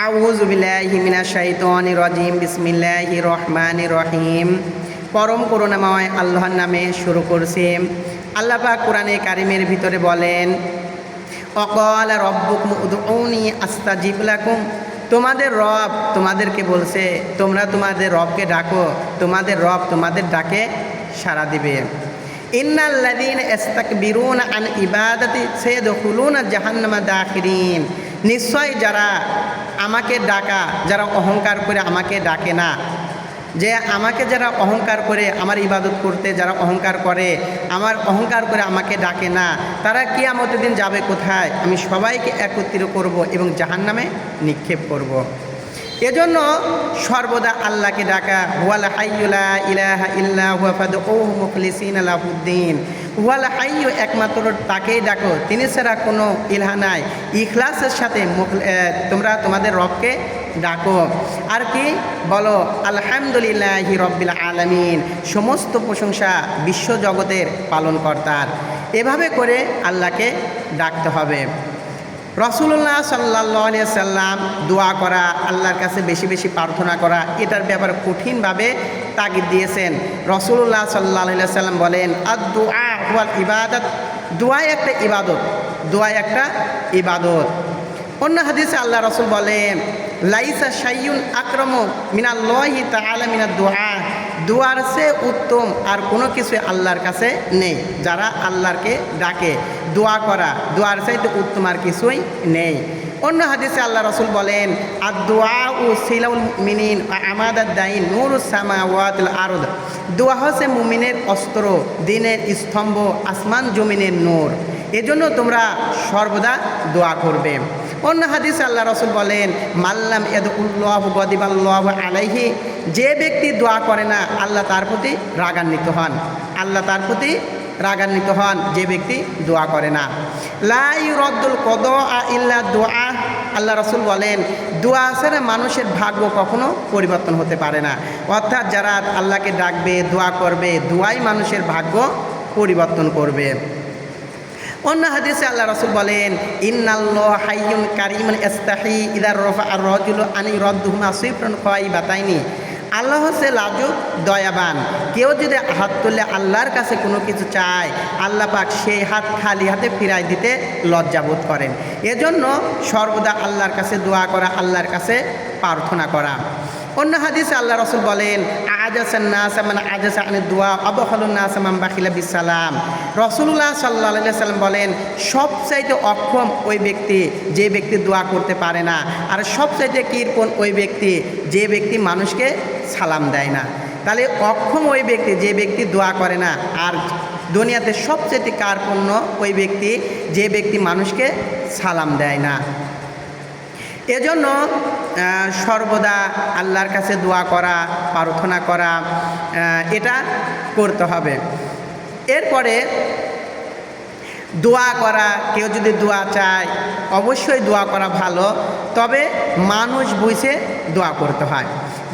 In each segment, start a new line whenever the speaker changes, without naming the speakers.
আউযু বিল্লাহি মিনাশ শাইতানির রাজিম বিসমিল্লাহির রহমানির রহিম। পরম করুণাময় আল্লাহর নামে শুরু করছি। আল্লাহ পাক কোরআনে কারিমের ভিতরে বলেন, ওয়াকালা রাব্বুকুম উদউনি আস্তাজিব লাকুম। তোমাদের রব তোমাদেরকে বলছে তোমরা তোমাদের রবকে ডাকো, তোমাদের রব তোমাদের ডাকে সাড়া দিবে। ইন্নাল্লাযীনা ইস্তাকবিরুনা আন ইবাদাতি সায়াদখুলুনা জাহান্নামা দাখিরিন। নিশ্চয় যারা আমাকে ডাকা, যারা অহংকার করে আমাকে ডাকে না, যে আমাকে যারা অহংকার করে আমার ইবাদত করতে যারা অহংকার করে, আমার অহংকার করে আমাকে ডাকে না, তারা কিয়ামতের দিন যাবে কোথায়? আমি সবাইকে একত্রিত করব এবং জাহান্নামে নিক্ষেপ করব। এজন্য সর্বদা আল্লাহকে ডাকা। হুয়াল হাইয়্যু লা ইলাহা ইল্লা হুয়া ফাদউহু মুখলিসিনা লাহুদ্দিন। হুয়াল হাইয়্যু, একমাত্র তাকেই ডাকো, তিনি ছাড়া কোনো ইলাহ নাই। ইখলাসের সাথে তোমরা তোমাদের রবকে ডাকো। আর কি বলো? আলহামদুলিল্লাহি রব্বিল আলামিন, সমস্ত প্রশংসা বিশ্বজগতের পালনকর্তার। এভাবে করে আল্লাহকে ডাকতে হবে। রাসূলুল্লাহ সাল্লাল্লাহু আলাইহি সাল্লাম দোয়া করা, আল্লাহর কাছে বেশি বেশি প্রার্থনা করা, এটার ব্যাপারে কঠিনভাবে তাগিদ দিয়েছেন। রাসূলুল্লাহ সাল্লাল্লাহু আলাইহি সাল্লাম বলেন, আদ-দুআ হুয়াল ইবাদাত। দোয়া একটা ইবাদত, দোয়া একটা ইবাদত। অন্য হাদিসে আল্লাহ রাসূল বলেন, লাইসা শাইউন আকরামু মিনাল্লাহি তাআলা মিনাদ দুআ। দুয়ার চেয়ে উত্তম আর কোনো কিছু আল্লাহর কাছে নেই। যারা আল্লাহকে ডাকে, দোয়া করা, দোয়ার চাইতে উত্তম আর কিছুই নেই। অন্য হাদিসে আল্লাহ রাসূল বলেন, আদ-দুআউ সিলাউল মুমিনিন ওয়া আমাদাদ-দাইন নূরুস সামাওয়াতিল আরদ। দোয়া হচ্ছে মুমিনের অস্ত্র, দ্বীনের স্তম্ভ, আসমান জমিনের নূর। এজন্য তোমরা সর্বদা দোয়া করবে। অন্য হাদিসে আল্লাহ রাসূল বলেন, মাল্লাম ইয়াদউল্লাহু গাদিবাল্লাহু আলাইহি। যে ব্যক্তি দোয়া করে না, আল্লাহ তার প্রতি রাগান্বিত হন। আল্লাহ তার প্রতি রাগান্বিত হন যে ব্যক্তি দোয়া করে না। লা ইউরাদ্দুল কদা ইল্লা দুআ। আল্লাহ রাসূল বলেন, দোয়া ছাড়া মানুষের ভাগ্য কখনো পরিবর্তন হতে পারে না। অর্থাৎ যারা আল্লাহকে ডাকবে, দোয়া করবে, দোয়াই মানুষের ভাগ্য পরিবর্তন করবে। অন্য হাদিসে আল্লাহ রাসূল বলেন, ইন্নাল্লাহা হাইয়্যুন কারীমুন ইস্তাহি ইযা রাফা আর-রাজুলু আন ইরাদ্দুহুমা সিফরান খায়বাতাইনি। আল্লাহ হচ্ছে লাজুক, দয়াবান। কেউ যদি হাত তুলে আল্লাহর কাছে কোনো কিছু চায়, আল্লাহ পাক সেই হাত খালি হাতে ফিরাই দিতে লজ্জাবোধ করেন। এজন্য সর্বদা আল্লাহর কাছে দোয়া করা, আল্লাহর কাছে প্রার্থনা করা। অন্য হাদিসে আল্লাহ রাসূল বলেন, আজাসান নাস মান আজাসা আনিদ দুআ আবখালুন নাস মান বাখিলা বিসালাম। রাসূলুল্লাহ সাল্লাল্লাহু আলাইহি সাল্লাম বলেন, সবচাইতে অক্ষম ওই ব্যক্তি যে ব্যক্তি দোয়া করতে পারে না, আর সবচাইতে কৃপণ ওই ব্যক্তি যে ব্যক্তি মানুষকে সালাম দেয় না। তাহলে অক্ষম ওই ব্যক্তি যে ব্যক্তি দোয়া করে না, আর দুনিয়াতে সবচাইতে কার্পণ্য ওই ব্যক্তি যে ব্যক্তি মানুষকে সালাম দেয় না। এজন্য সর্বদা আল্লাহর কাছে দোয়া করা, প্রার্থনা করা, এটা করতে হবে। এরপরে দোয়া করা, কেউ যদি দোয়া চায় অবশ্যই দোয়া করা ভালো, তবে মানুষ বুঝে দোয়া করতে হয়।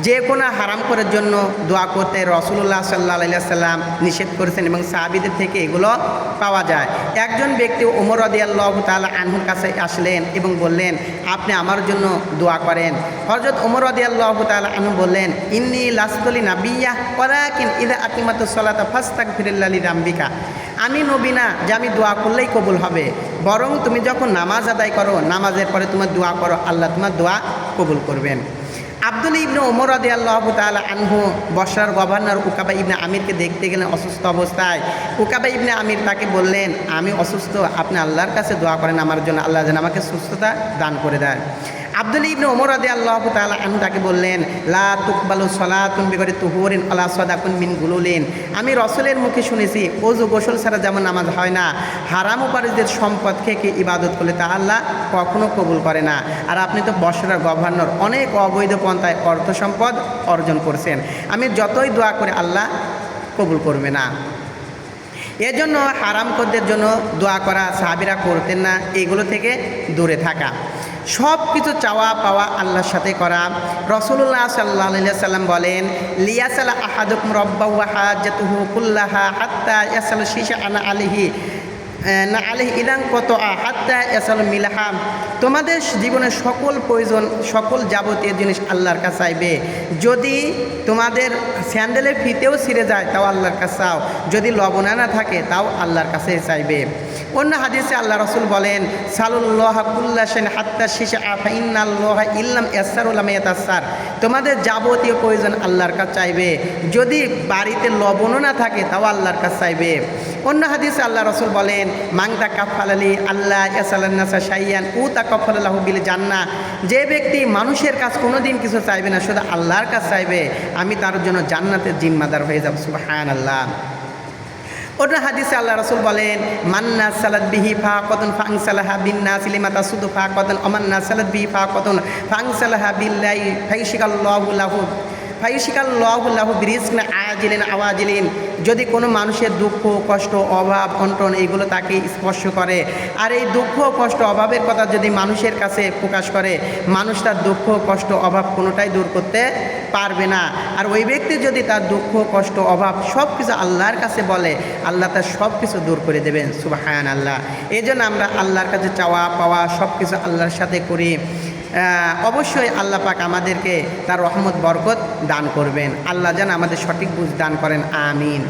যে কোনো হারাম করার জন্য দোয়া করতে রাসূলুল্লাহ সাল্লাল্লাহু আলাইহি সাল্লাম নিষেধ করেছেন এবং সাহাবীদের থেকে এগুলো পাওয়া যায়। একজন ব্যক্তি ওমর রাদিয়াল্লাহু তাআলা আনহুর কাছে আসলেন এবং বললেন, আপনি আমার জন্য দোয়া করেন। হযরত ওমর রাদিয়াল্লাহু তাআলা আনহু বললেন, ইন্নী লাস্তু লিনাবিয়্যা ওয়ালাকিন ইযা আকিমাতুস সালাতা ফাস্তাগফিরিল্লাহি লিযামবিকা। আমি নবী না যে আমি দোয়া করলেই কবুল হবে, বরং তুমি যখন নামাজ আদায় করো, নামাজের পরে তোমার দোয়া করো, আল্লাহ তোমার দোয়া কবুল করবেন। আব্দুল্লাহ ইবনে ওমর রাদিয়াল্লাহু তাআলা আনহু বসরার গভর্নর উকাবা ইবনে আমিরকে দেখতে গেলেন অসুস্থ অবস্থায়। উকাবা ইবনে আমির তাকে বললেন, আমি অসুস্থ, আপনি আল্লাহর কাছে দোয়া করেন আমার জন্য, আল্লাহ যেন আমাকে সুস্থতা দান করে দেয়। আব্দুল্লাহ ইবনে ওমর রাদিয়াল্লাহু তাআলা আনহু তাকে বললেন, লা তুকবালু সালাতুন বিগয়রি তুহুরিন ওয়ালা সাদাকুন মিন গুলুলিন। আমি রাসূলের মুখে শুনেছি ওযু গোসল ছাড়া যেমন নামাজ হয় না, হারাম উপার্জিত সম্পদ থেকে ইবাদত করলে তা আল্লাহ কখনো কবুল করে না। আর আপনি তো বসরার গভর্নর, অনেক অবৈধ পন্থায় অর্থ সম্পদ অর্জন করছেন, আমি যতই দোয়া করে আল্লাহ কবুল করবে না। এজন্য হারামখোরদের জন্য দোয়া করা সাহাবীরা করতেন না, এগুলো থেকে দূরে থাকা। সব কিছু চাওয়া পাওয়া আল্লাহর সাথে করা। রাসূলুল্লাহ সাল্লাল্লাহু আলাইহি সাল্লাম বলেন, লিয়াসালা আহাদুকুম রাব্বাহু ওয়া হাজ্জাতুহু কুল্লাহা হাত্তা ইয়াসাল শিশা আনা আলাইহি। না আলাইহি ইলান কত হাত্তা ইয়াসালু মিলাহাম, তোমাদের জীবনের সকল প্রয়োজন সকল যাবতীয় জিনিস আল্লাহর কাছে চাইবে। যদি তোমাদের স্যান্ডেলের ফিতেও ছিঁড়ে যায় তাও আল্লাহর কাছে চাও, যদি লবণানা থাকে তাও আল্লাহর কাছে চাইবে। অন্য হাদিসে আল্লাহ রসুল বলেন সালুল্লাহ কুল্লাশাইন হাত্তা শিশা আফা ইন্নাল্লাহ ইল্লাম ইয়াসসারুল ইয়াতাসার, তোমাদের যাবতীয় প্রয়োজন আল্লাহর কাছে চাইবে, যদি বাড়িতে লবণও না থাকে তাও আল্লাহর কাছে চাইবে। অন্য হাদিসে আল্লাহ রসুল বলেন মাংতা কাফালালি আল্লাহ ইয়াসালান্নাসা শাইয়ান উ তা কফালাহু বিল জান্নাহ, যে ব্যক্তি মানুষের কাছে কোনোদিন কিছু চাইবে না, শুধু আল্লাহর কাছে চাইবে, আমি তার জন্য জান্নাতের জিম্মাদার হয়ে যাব। সুবহানাল্লাহ। অন্য হাদিসে আল্লাহ রসুল বলেন মান্না সালাদ বিহি ফা কতন ফাং সালাহা বিন্না সিলিমাতা সুদু ফা কতন অমান্না সালাদ বিহি ফা কতন ফাং সালাহা বিল্লাই ফাইশিকাল্লাহু বিরিজকিন আজিলিন আওয়াজিলিন, যদি কোনো মানুষের দুঃখ কষ্ট অভাব অনটন এইগুলো তাকে স্পর্শ করে, আর এই দুঃখ কষ্ট অভাবের কথা যদি মানুষের কাছে প্রকাশ করে, মানুষ তার দুঃখ কষ্ট অভাব কোনোটাই দূর করতে পারবে না। আর ওই ব্যক্তি যদি তার দুঃখ কষ্ট অভাব সব কিছু আল্লাহর কাছে বলে, আল্লাহ তার সব কিছু দূর করে দেবেন। সুবহানাল্লাহ। এই জন্য আমরা আল্লাহর কাছে চাওয়া পাওয়া সব কিছু আল্লাহর সাথে করি। অবশ্যই আল্লাহ পাক আমাদেরকে তার রহমত বরকত দান করবেন। আল্লাহ যেন আমাদের সঠিক বুঝ দান করেন। আমিন।